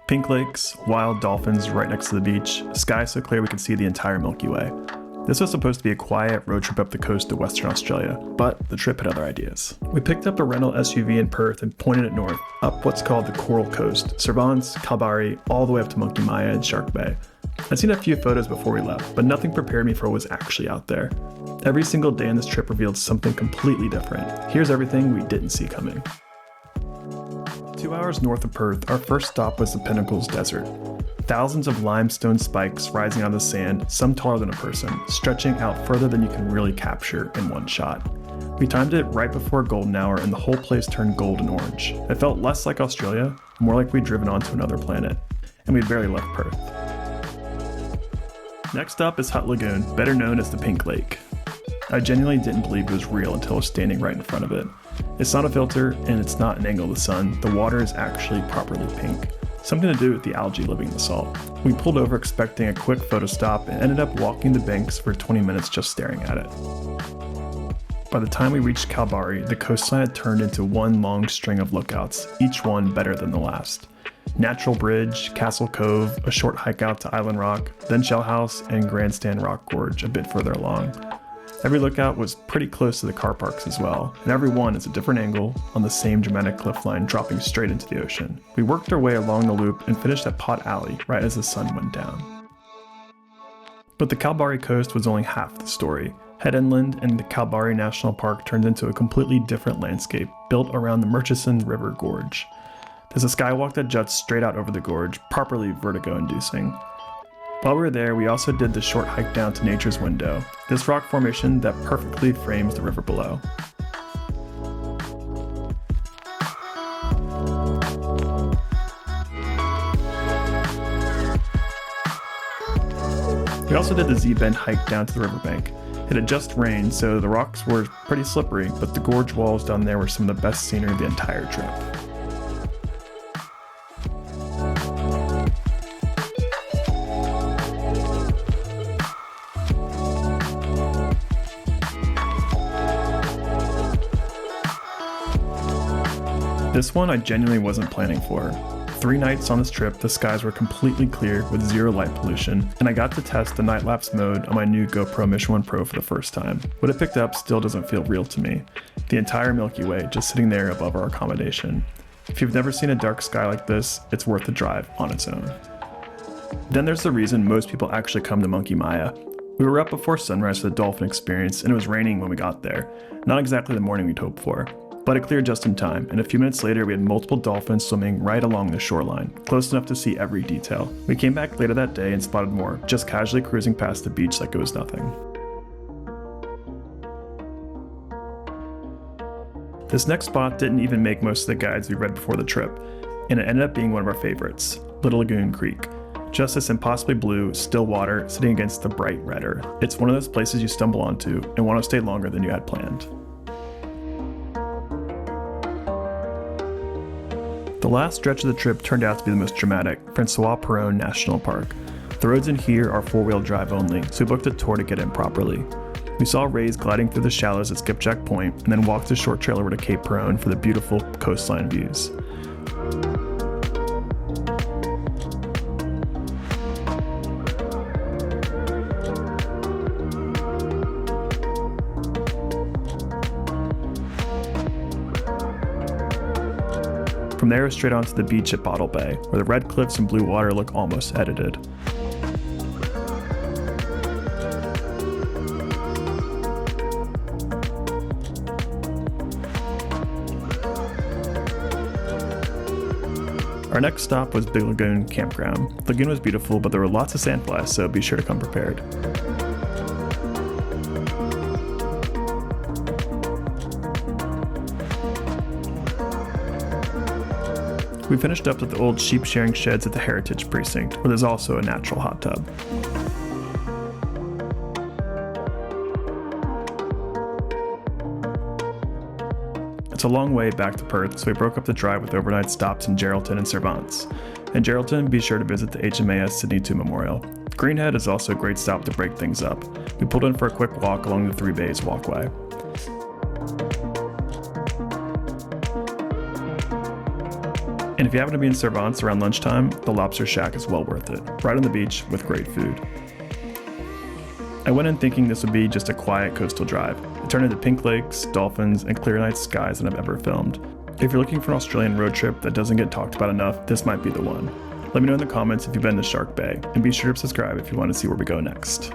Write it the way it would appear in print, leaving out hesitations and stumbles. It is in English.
Pink lakes, wild dolphins right next to the beach, sky so clear we could see the entire Milky Way. This was supposed to be a quiet road trip up the coast of Western Australia, but the trip had other ideas. We picked up a rental SUV in Perth and pointed it north, up what's called the Coral Coast, Cervantes, Kalbarri, all the way up to Monkey Maya and Shark Bay. I'd seen a few photos before we left, but nothing prepared me for what was actually out there. Every single day on this trip revealed something completely different. Here's everything we didn't see coming. 2 hours north of Perth, our first stop was the Pinnacles Desert. Thousands of limestone spikes rising out of the sand, some taller than a person, stretching out further than you can really capture in one shot. We timed it right before golden hour and the whole place turned golden orange. It felt less like Australia, more like we'd driven onto another planet. And we'd barely left Perth. Next up is Hutt Lagoon, better known as the Pink Lake. I genuinely didn't believe it was real until I was standing right in front of it. It's not a filter, and it's not an angle of the sun. The water is actually properly pink. Something to do with the algae living in the salt. We pulled over expecting a quick photo stop and ended up walking the banks for 20 minutes just staring at it. By the time we reached Kalbarri, the coastline had turned into one long string of lookouts, each one better than the last. Natural Bridge, Castle Cove, a short hike out to Island Rock, then Shell House, and Grandstand Rock Gorge a bit further along. Every lookout was pretty close to the car parks as well, and every one is a different angle on the same dramatic cliffline dropping straight into the ocean. We worked our way along the loop and finished at Pot Alley right as the sun went down. But the Kalbarri coast was only half the story. Head inland and the Kalbarri National Park turned into a completely different landscape built around the Murchison River Gorge. There's a skywalk that juts straight out over the gorge, properly vertigo-inducing. While we were there, we also did the short hike down to Nature's Window, this rock formation that perfectly frames the river below. We also did the Z-bend hike down to the riverbank. It had just rained, so the rocks were pretty slippery, but the gorge walls down there were some of the best scenery of the entire trip. This one I genuinely wasn't planning for. 3 nights on this trip, the skies were completely clear with zero light pollution, and I got to test the night-lapse mode on my new GoPro Mission 1 Pro for the first time. What it picked up still doesn't feel real to me. The entire Milky Way just sitting there above our accommodation. If you've never seen a dark sky like this, it's worth the drive on its own. Then there's the reason most people actually come to Monkey Maya. We were up before sunrise for the dolphin experience, and it was raining when we got there. Not exactly the morning we'd hoped for. But it cleared just in time, and a few minutes later we had multiple dolphins swimming right along the shoreline, close enough to see every detail. We came back later that day and spotted more, just casually cruising past the beach like it was nothing. This next spot didn't even make most of the guides we read before the trip, and it ended up being one of our favorites, Little Lagoon Creek. Just this impossibly blue, still water sitting against the bright red earth. It's one of those places you stumble onto and want to stay longer than you had planned. The last stretch of the trip turned out to be the most dramatic, Francois Peron National Park. The roads in here are 4-wheel drive only, so we booked a tour to get in properly. We saw rays gliding through the shallows at Skipjack Point, and then walked a short trail over to Cape Peron for the beautiful coastline views. From there, straight onto the beach at Bottle Bay, where the red cliffs and blue water look almost edited. Our next stop was Big Lagoon Campground. The lagoon was beautiful, but there were lots of sandflies, so be sure to come prepared. We finished up at the old sheep shearing sheds at the Heritage Precinct, where there's also a natural hot tub. It's a long way back to Perth, so we broke up the drive with overnight stops in Geraldon and Cervantes. In Geraldon, be sure to visit the HMAS Sydney II Memorial. Greenhead is also a great stop to break things up. We pulled in for a quick walk along the Three Bays walkway. And if you happen to be in Cervantes around lunchtime, the Lobster Shack is well worth it, right on the beach with great food. I went in thinking this would be just a quiet coastal drive. It turned into pink lakes, dolphins, and clearer night skies than I've ever filmed. If you're looking for an Australian road trip that doesn't get talked about enough, this might be the one. Let me know in the comments if you've been to Shark Bay, and be sure to subscribe if you want to see where we go next.